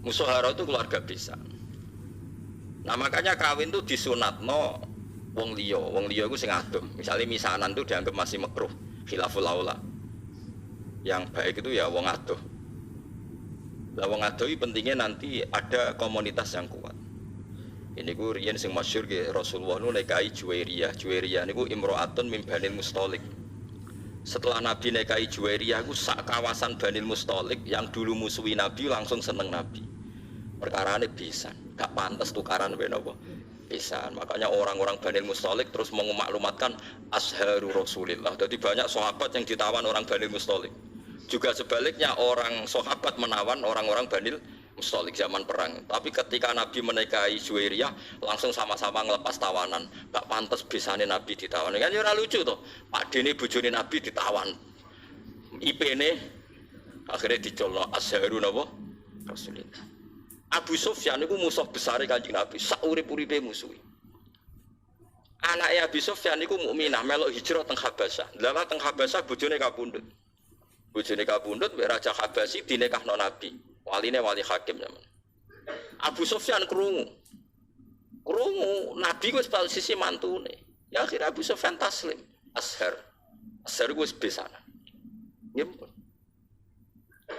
Musohara itu keluarga bisa. Nah makanya kawin tuh disunatno wong liya iku sing adem. Misalnya misanan tuh dianggap masih makruh, khilaful aula. Yang baik itu ya wong adoh. Lah wong adoh pentingnya nanti ada komunitas yang kuat. Ini ku riyen sing masyhur ge Rasulullah nu nikahi Juwairiyah. Juwairiyah niku imro'atun min Banil Mustalik. Setelah Nabi nikahi Juwairiyah ku sak kawasan Banil Mustalik yang dulu musuhi Nabi langsung seneng Nabi. Perkarane pisan, gak pantas tukaran ben apa? Pisan. Makanya orang-orang Banil Mustalik terus memaklumatkan asharu Rasulillah. Jadi banyak sahabat yang ditawan orang Banil Mustalik. Juga sebaliknya orang sahabat menawan orang-orang Banil Mustalik zaman perang. Tapi ketika Nabi menikahi Juwairiyah langsung sama-sama ngelepas tawanan. Gak pantas bisane Nabi ditawan. Kan ora lucu tuh. Pak Dene bojone Nabi ditawan. IP-ne akhirnya dicolno asharu napa? Rasulillah. Abu Sufyan itu musuh besar Kanjeng Nabi, sak urip-uripe musuhi. Anake Abu Sufyan iku mukminah melok hijrah teng Habasyah. Lah teng Habasyah bojone kapundhut. Bojone kapundhut mek raja Habasyi dinikahno Nabi. Waline wali hakim zaman. Abu Sufyan krungu. Nabi wis sisi mantune. Ya akhirnya Abu Sufyan taslim. Ashar wis besan. Nggih.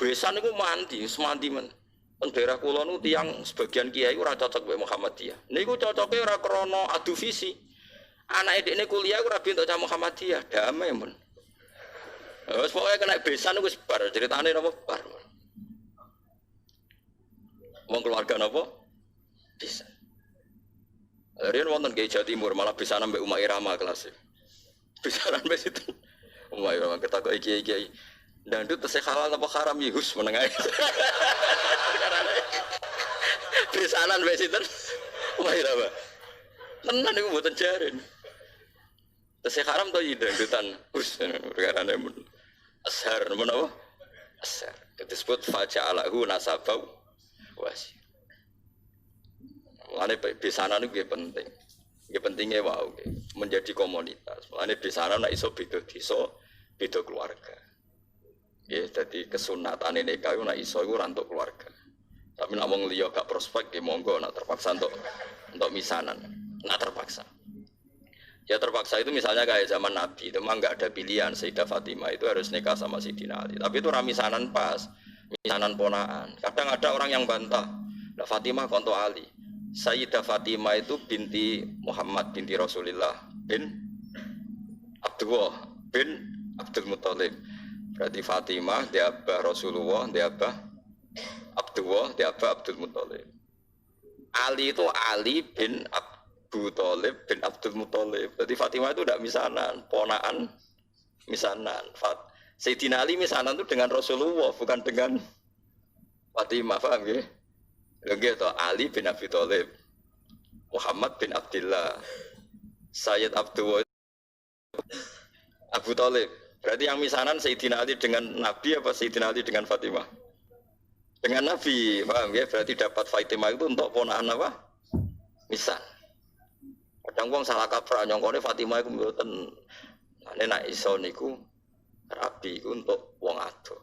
Besan iku mandi, semandi men. Teng daerah kula nu tiyang sebagian kiai ora cocok mek Muhammadiyah. Niku cocoke ora krana adu visi. Anake dekne kuliah ora bentuk cah Muhammadiyah, damai men. Wes pokoke kena besan wis bar, ceritane napa bar. Wong keluarga napa? Besan. Riyen wonten Kiai Jawa Timur malah besanan mbek Umar Irama kelas. Besanan mbek situ. Umar Irama ketakoki kiai-kiai. Dandut tesih halal apa haram ya Gus menengah. Besanan mbek sinten? Umar Irama. Tenan niku mboten jaren. Tesih haram to ya dandutan Gus perkarane mun. Ashar menapa? Ashar. Disebut faja'alahu nasabau wasi. Mulane besanan itu penting. Nggih pentingnya wow, menjadi komunitas. Mulane besanan nek iso beda desa, beda keluarga. Ya, jadi kesunatan nikah itu nek iso iku ora entuk keluarga. Tapi nek wong liya gak prospek ya monggo nek terpaksa untuk misanan. Nek terpaksa. Ya terpaksa itu misalnya kayak zaman Nabi, itu memang nggak ada pilihan. Sayyidah Fatimah itu harus nikah sama Sayyidina Ali. Tapi itu ramisanan pas, misanan ponaan. Kadang ada orang yang bantah, nah, Fatimah konto Ali. Sayyidah Fatimah itu binti Muhammad binti Rasulullah bin Abdullah bin Abdul Muthalib. Berarti Fatimah dia abah Rasulullah, dia abah Abdullah, dia abah Abdul Muthalib. Ali itu Ali bin Abu Thalib bin Abdul Muthalib. Jadi Fatimah itu tidak misanan, ponaan misanan. Sayyidina Ali misanan itu dengan Rasulullah, bukan dengan Fatimah, paham ya? Gitu, Ali bin Abi Thalib, Muhammad bin Abdullah, Sayyid Abdullah, Abu Thalib. Berarti yang misanan Sayyidina Ali dengan Nabi apa Sayyidina Ali dengan Fatimah? Dengan Nabi, paham ya? Berarti dapat Fatimah itu untuk ponaan apa? Misan. Kadang wong salah kaprah nyongkone Fatimah iku mboten. Nek iso niku rabi iku untuk wong ado.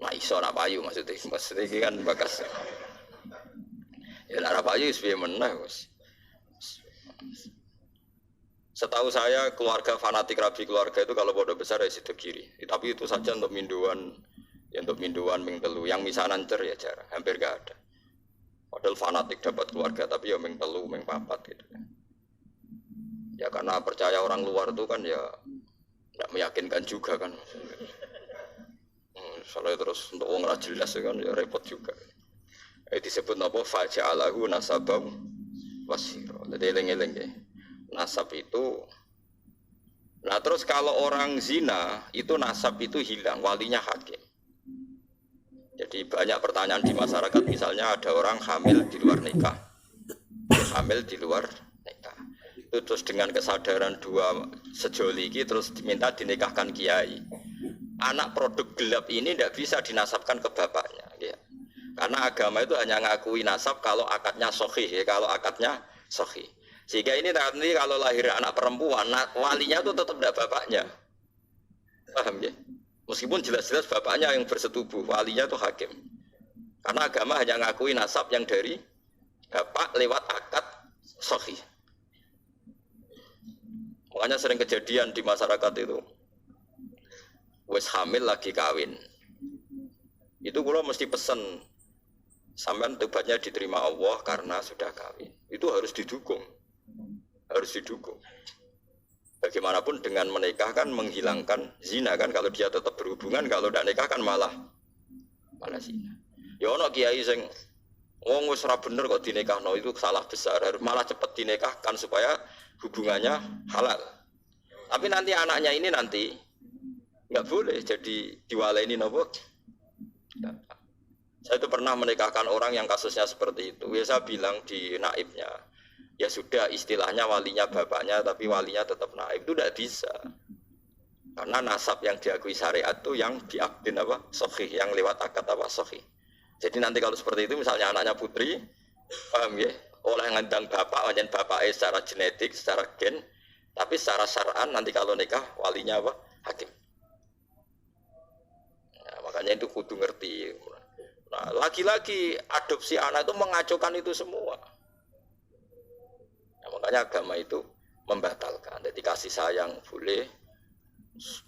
Nek iso ora payu maksudnya iki kan bakas. Ya ora payu wis piye meneh wis. Setahu saya keluarga fanatik rabi keluarga itu kalau bodoh besar ya situ kiri. Tapi itu saja untuk minduan, ya untuk minduan ming telu. Yang misanan cer ya jarang, hampir gak ada. Padahal fanatik dapat keluarga tapi ya ming telu, ming papat gitu kan. Ya karena percaya orang luar itu kan ya tidak meyakinkan juga kan. Soalnya terus untuk orang rajin jelas kan ya repot juga. Disebut apa faja'alahu nasabau wasiro. Jadi eling-eling ya. Nasab itu. Nah terus kalau orang zina itu nasab itu hilang, walinya hakim. Jadi banyak pertanyaan di masyarakat, misalnya ada orang hamil di luar nikah, hamil di luar nikah. Itu terus dengan kesadaran dua sejoliki terus diminta dinikahkan kiai. Anak produk gelap ini tidak bisa dinasabkan ke bapaknya, ya. Karena agama itu hanya ngakui nasab kalau akadnya sahih, ya, kalau akadnya sahih. Sehingga ini nanti kalau lahir anak perempuan, walinya itu tetap tidak bapaknya, paham ya? Meskipun jelas-jelas bapaknya yang bersetubuh, walinya itu hakim. Karena agama hanya ngakui nasab yang dari bapak lewat akad sahih. Makanya sering kejadian di masyarakat itu, wes hamil lagi kawin. Itu kalau mesti pesen, sampean tobatnya diterima Allah karena sudah kawin. Itu harus didukung. Harus didukung. Bagaimanapun dengan menikah kan menghilangkan zina kan, kalau dia tetap berhubungan, kalau tidak nikah kan malah zina. Ya ono kiai sing wong wis ora bener kok dinikahno, itu salah besar. Malah cepat dinikahkan supaya hubungannya halal. Tapi nanti anaknya ini nanti nggak boleh jadi diwaleni nopo. Saya itu pernah menikahkan orang yang kasusnya seperti itu. Ya saya bilang di naibnya, ya sudah istilahnya walinya bapaknya, tapi walinya tetap naib. Itu tidak bisa. Karena nasab yang diakui syariat itu yang diakdin apa? Sahih, yang lewat akad apa? Sahih. Jadi nanti kalau seperti itu misalnya anaknya putri, paham ya? Oleh ngandang bapak, wajan bapaknya secara genetik, secara gen, tapi secara syar'an nanti kalau nikah walinya apa? Hakim. Nah, makanya itu kudu ngerti. Nah, lagi-lagi adopsi anak itu mengacaukan itu semua. Nah, makanya agama itu membatalkan. Jadi kasih sayang boleh,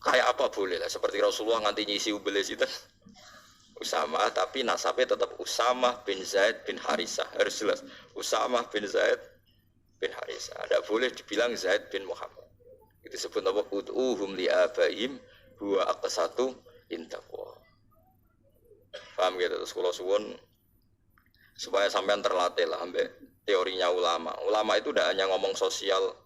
kayak apa boleh lah. Seperti Rasulullah nganti nyisi ubelis itu Usamah, tapi nasabnya tetap Usamah bin Zaid bin Harisah. Harus jelas Usamah bin Zaid bin Harisah. Tidak boleh dibilang Zaid bin Muhammad. Itu sebut apa? Ud'uhum li'abaihim huwa aqsatu intaqwa. Paham gitu? Terus kalau suwun supaya sampean terlatih lah sampai teorinya ulama. Ulama itu tidak hanya ngomong sosial.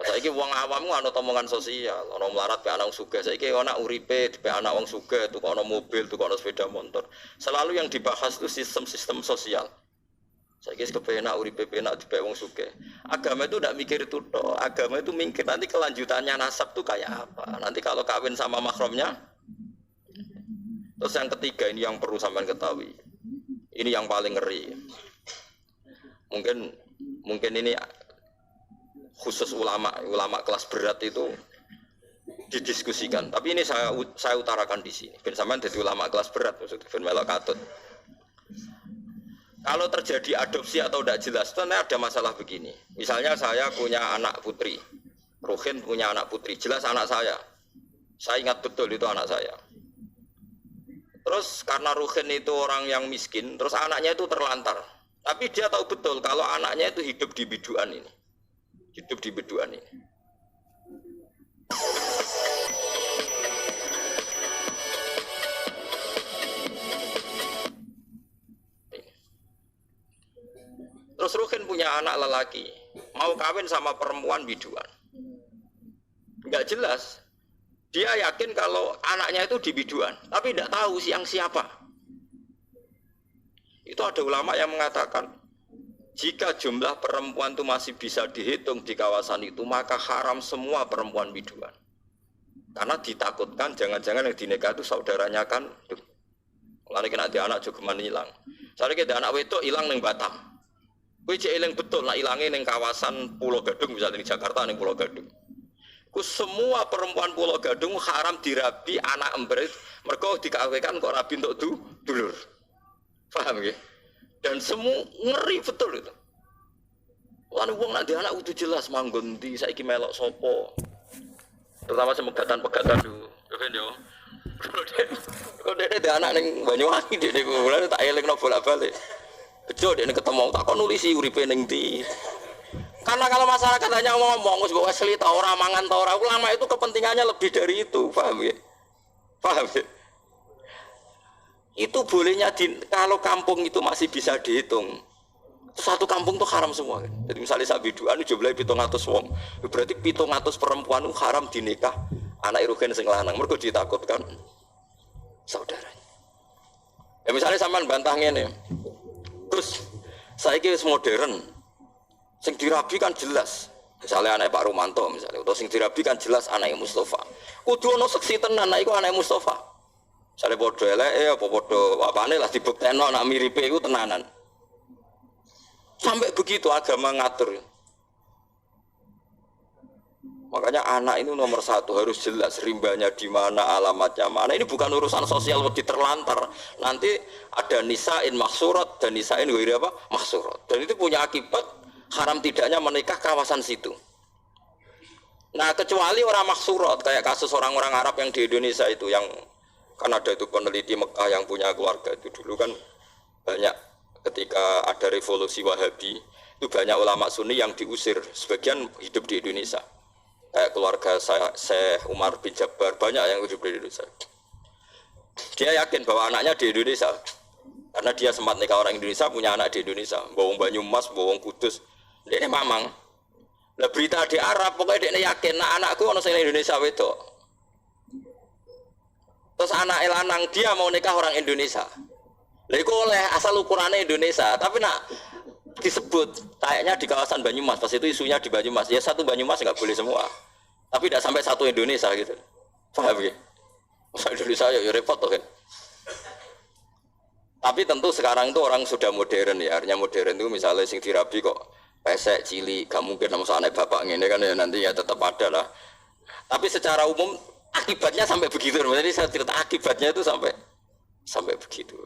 Saiki wong awam ku ana omongan sosial, ana melarat pe anak wong sugih. Saiki ana uripe pe anak wong sugih, tuku ana mobil, tuku ana sepeda motor. Selalu yang dibahas itu sistem-sistem sosial. Saiki kepenak uripe penak dipe wong sugih. Agama itu tidak mikir itu toh. Agama itu mikir nanti kelanjutannya nasab tuh kayak apa. Nanti kalau kawin sama mahramnya. Terus yang ketiga ini yang perlu sampean ketahui. Ini yang paling ngeri. Mungkin ini khusus ulama kelas berat itu didiskusikan. Tapi ini saya utarakan di sini. Ben sampean dadi ulama kelas berat maksudnya ben melok katut. Kalau terjadi adopsi atau tidak jelas, itu ada masalah begini. Misalnya saya punya anak putri, Ruhin punya anak putri, jelas anak saya. Saya ingat betul itu anak saya. Terus karena Ruhin itu orang yang miskin, terus anaknya itu terlantar. Tapi dia tahu betul kalau anaknya itu hidup di biduan ini. Hidup di biduan ini. Terus Ruhin punya anak lelaki, mau kawin sama perempuan biduan. Enggak jelas. Dia yakin kalau anaknya itu di biduan, tapi tidak tahu yang siapa. Itu ada ulama yang mengatakan, jika jumlah perempuan itu masih bisa dihitung di kawasan itu, maka haram semua perempuan biduan. Karena ditakutkan jangan-jangan yang dinikah itu saudaranya kan. Lalu kena dia anak jogeman hilang. Soalnya kita anak wedok hilang ning Batam. Kuwi cek eling betul nak ilange ning kawasan Pulau Gadung misalnya di Jakarta ning Pulau Gadung. Ku semua perempuan Pulau Gadung haram dirabi anak embrit, mergo dikawinkan kok rabi untuk dulur. Paham nggih? Dan semua ngeri betul itu. Lan wong nak anak kudu jelas manggon ndi saiki melok sapa. Terutama semegatan-pegatan dulu. Ya kan yo. Kok dene anak ning Banyuwangi dene kula tak elingno bolak-balik. Bejo dene ketemu tak kon nulisi uripe ning ndi. Karena kalau masyarakat hanya ngomong wis mbok asli ta ora mangan ta ora, ulama itu kepentingannya lebih dari itu, paham ya? Paham ya? Itu bolehnya kalau kampung itu masih bisa dihitung. Satu kampung tuh haram semua kan. Jadi misalnya sak biduan jumlahe 700 wong. Berarti 700 perempuan itu haram dinikah anak Ruhin sing lanang. Mergo ditakutkan saudaranya. Ya misalnya sampean bantah ngene. Terus saiki wis modern. Sing dirabi kan jelas. Misalnya anak Pak Rumanto misalnya, atau sing dirabi kan jelas anaknya Mustafa. Kudu ono seksi tenan anak iku anake Mustafa. Misalnya bodoh elek apa bodoh apane lah dibuktekno anak miripe iku tenanan. Sampai begitu agama ngatur. Makanya anak itu nomor satu harus jelas rimbanya di mana, alamatnya mana. Ini bukan urusan sosial wedi terlantar. Nanti ada nisain mahsurat dan nisain ghairi apa? Mahsurat. Dan itu punya akibat haram tidaknya menikah kawasan situ. Nah, kecuali orang mahsurat kayak kasus orang-orang Arab yang di Indonesia itu, yang kan ada itu peneliti Mekah yang punya keluarga itu dulu kan banyak ketika ada revolusi Wahabi itu banyak ulama Sunni yang diusir, sebagian hidup di Indonesia. Kayak keluarga saya, Syekh Umar bin Jabbar, banyak yang hidup di Indonesia. Dia yakin bahwa anaknya di Indonesia, karena dia sempat nikah orang Indonesia, punya anak di Indonesia, bawang Banyumas, bawang Kudus, dia ini mamang. Lah berita di Arab, pokoknya dia yakin, nah anakku orang di Indonesia itu. Terus anak lanang dia mau nikah orang Indonesia. Lah itu oleh asal ukurannya Indonesia, tapi nak disebut kayaknya di kawasan Banyumas, pas itu isunya di Banyumas, ya satu Banyumas nggak boleh semua, tapi tidak sampai satu Indonesia gitu, paham ya? Masa Indonesia ya repot tuh kan. Tapi tentu sekarang itu orang sudah modern ya, artinya modern itu misalnya sing dirabi kok pesek cilik, gak mungkin sama anak bapak ini kan ya, nanti ya tetap ada lah. Tapi secara umum akibatnya sampai begitu, jadi saya cerita akibatnya itu sampai begitu.